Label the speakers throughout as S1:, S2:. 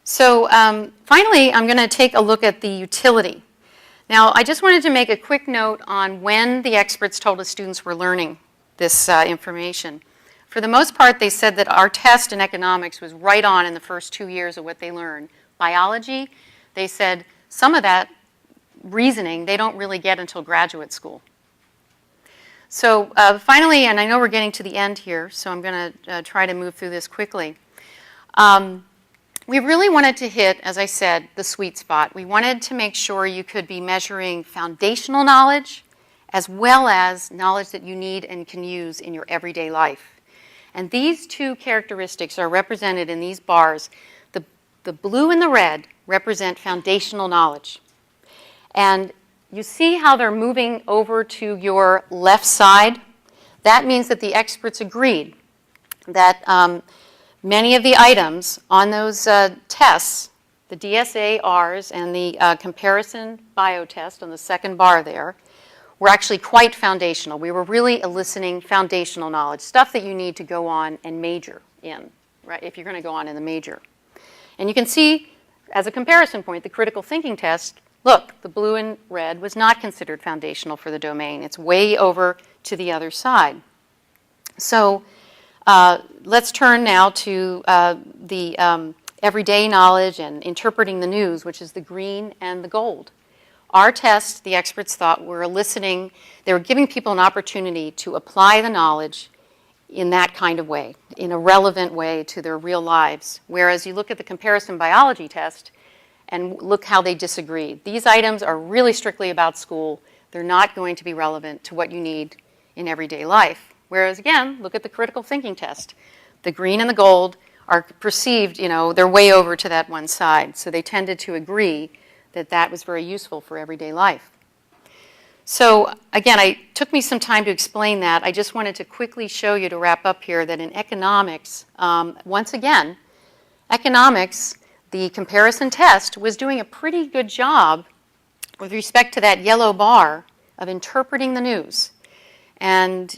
S1: So finally, I'm going to take a look at the utility. Now, I just wanted to make a quick note on when the experts told us students were learning this information. For the most part, they said that our test in economics was right on in the first 2 years of what they learned. Biology, they said some of that reasoning they don't really get until graduate school. So finally, and I know we're getting to the end here, so I'm going to try to move through this quickly. We really wanted to hit, as I said, the sweet spot. We wanted to make sure you could be measuring foundational knowledge as well as knowledge that you need and can use in your everyday life. And these two characteristics are represented in these bars. The blue and the red represent foundational knowledge. And you see how they're moving over to your left side? That means that the experts agreed that many of the items on those tests, the DSA-Rs and the comparison bio test on the second bar there, were actually quite foundational. We were really eliciting foundational knowledge, stuff that you need to go on and major in, right, if you're going to go on in the major. And you can see, as a comparison point, the critical thinking test, look, the blue and red was not considered foundational for the domain. It's way over to the other side. So let's turn now to the everyday knowledge and interpreting the news, which is the green and the gold. Our test, the experts thought, were eliciting, they were giving people an opportunity to apply the knowledge in that kind of way, in a relevant way to their real lives. Whereas you look at the comparison biology test and look how they disagreed. These items are really strictly about school. They're not going to be relevant to what you need in everyday life. Whereas again, look at the critical thinking test. The green and the gold are perceived, they're way over to that one side. So they tended to agree that that was very useful for everyday life. So again, it took me some time to explain that. I just wanted to quickly show you, to wrap up here, that in economics, once again, economics, the comparison test was doing a pretty good job with respect to that yellow bar of interpreting the news. And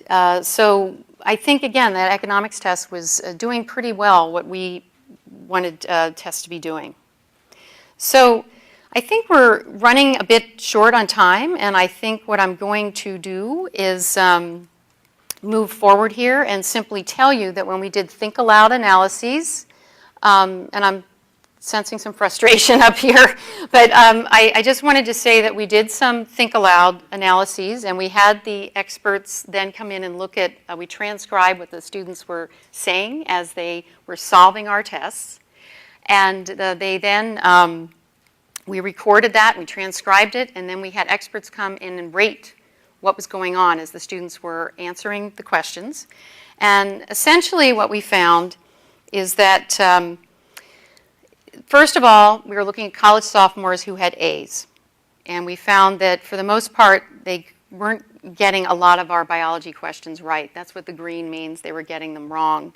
S1: so I think, again, that economics test was doing pretty well what we wanted tests to be doing. So I think we're running a bit short on time, and I think what I'm going to do is move forward here and simply tell you that when we did think aloud analyses, and I'm sensing some frustration up here, but I just wanted to say that we did some think aloud analyses, and we had the experts then come in and look at, we transcribed what the students were saying as they were solving our tests, and they then, we recorded that, we transcribed it, and then we had experts come in and rate what was going on as the students were answering the questions. And essentially what we found is that first of all, we were looking at college sophomores who had A's. And we found that for the most part, they weren't getting a lot of our biology questions right. That's what the green means. They were getting them wrong.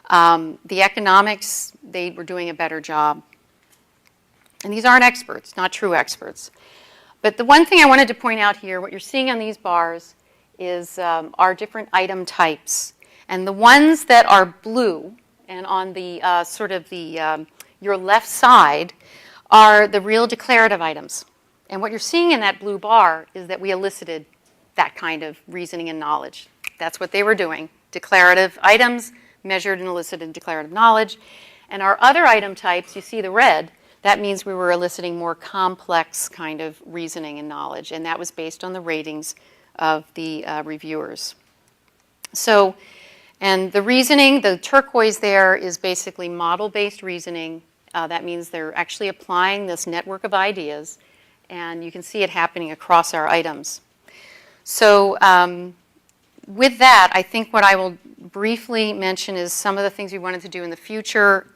S1: The economics, they were doing a better job. And these aren't experts, not true experts. But the one thing I wanted to point out here, what you're seeing on these bars is our different item types. And the ones that are blue, and on the sort of the your left side, are the real declarative items. And what you're seeing in that blue bar is that we elicited that kind of reasoning and knowledge. That's what they were doing. Declarative items measured and elicited declarative knowledge. And our other item types, you see the red, that means we were eliciting more complex kind of reasoning and knowledge. And that was based on the ratings of the reviewers. So, and the reasoning, the turquoise there is basically model-based reasoning. That means they're actually applying this network of ideas, and you can see it happening across our items. So with that, I think what I will briefly mention is some of the things we wanted to do in the future.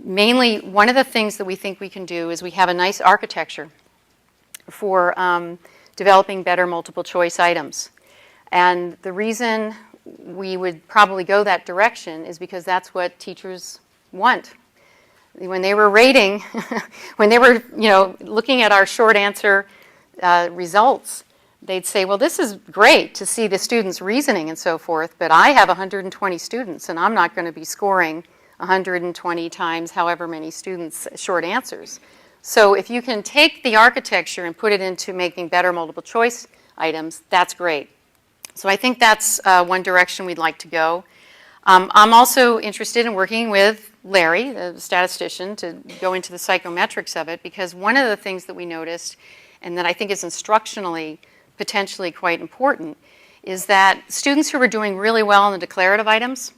S1: Mainly, one of the things that we think we can do is we have a nice architecture for developing better multiple choice items. And the reason we would probably go that direction is because that's what teachers want. When they were rating, when they were looking at our short answer results, they'd say, well, this is great to see the students' reasoning and so forth, but I have 120 students and I'm not going to be scoring 120 times however many students short answers. So if you can take the architecture and put it into making better multiple choice items, that's great. So I think that's one direction we'd like to go. I'm also interested in working with Larry, the statistician, to go into the psychometrics of it, because one of the things that we noticed, and that I think is instructionally potentially quite important, is that students who were doing really well on the declarative items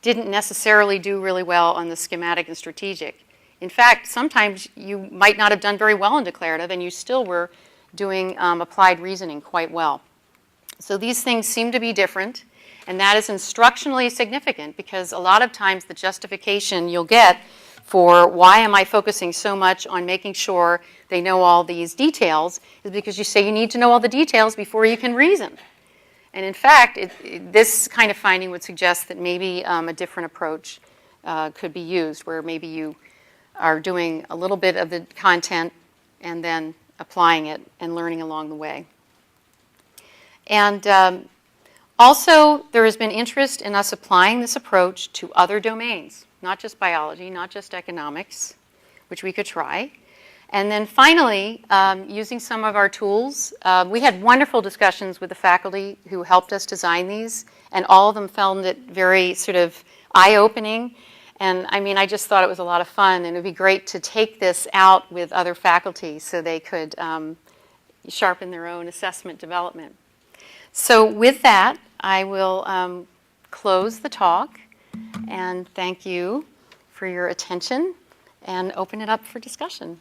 S1: didn't necessarily do really well on the schematic and strategic. In fact, sometimes you might not have done very well in declarative, and you still were doing applied reasoning quite well. So these things seem to be different, and that is instructionally significant, because a lot of times the justification you'll get for why am I focusing so much on making sure they know all these details is because you say you need to know all the details before you can reason. And in fact, this kind of finding would suggest that maybe a different approach could be used, where maybe you are doing a little bit of the content and then applying it and learning along the way. And also, there has been interest in us applying this approach to other domains, not just biology, not just economics, which we could try. And then finally, using some of our tools. We had wonderful discussions with the faculty who helped us design these, and all of them found it very sort of eye-opening. And I mean, I just thought it was a lot of fun, and it would be great to take this out with other faculty so they could sharpen their own assessment development. So with that, I will close the talk and thank you for your attention and open it up for discussion.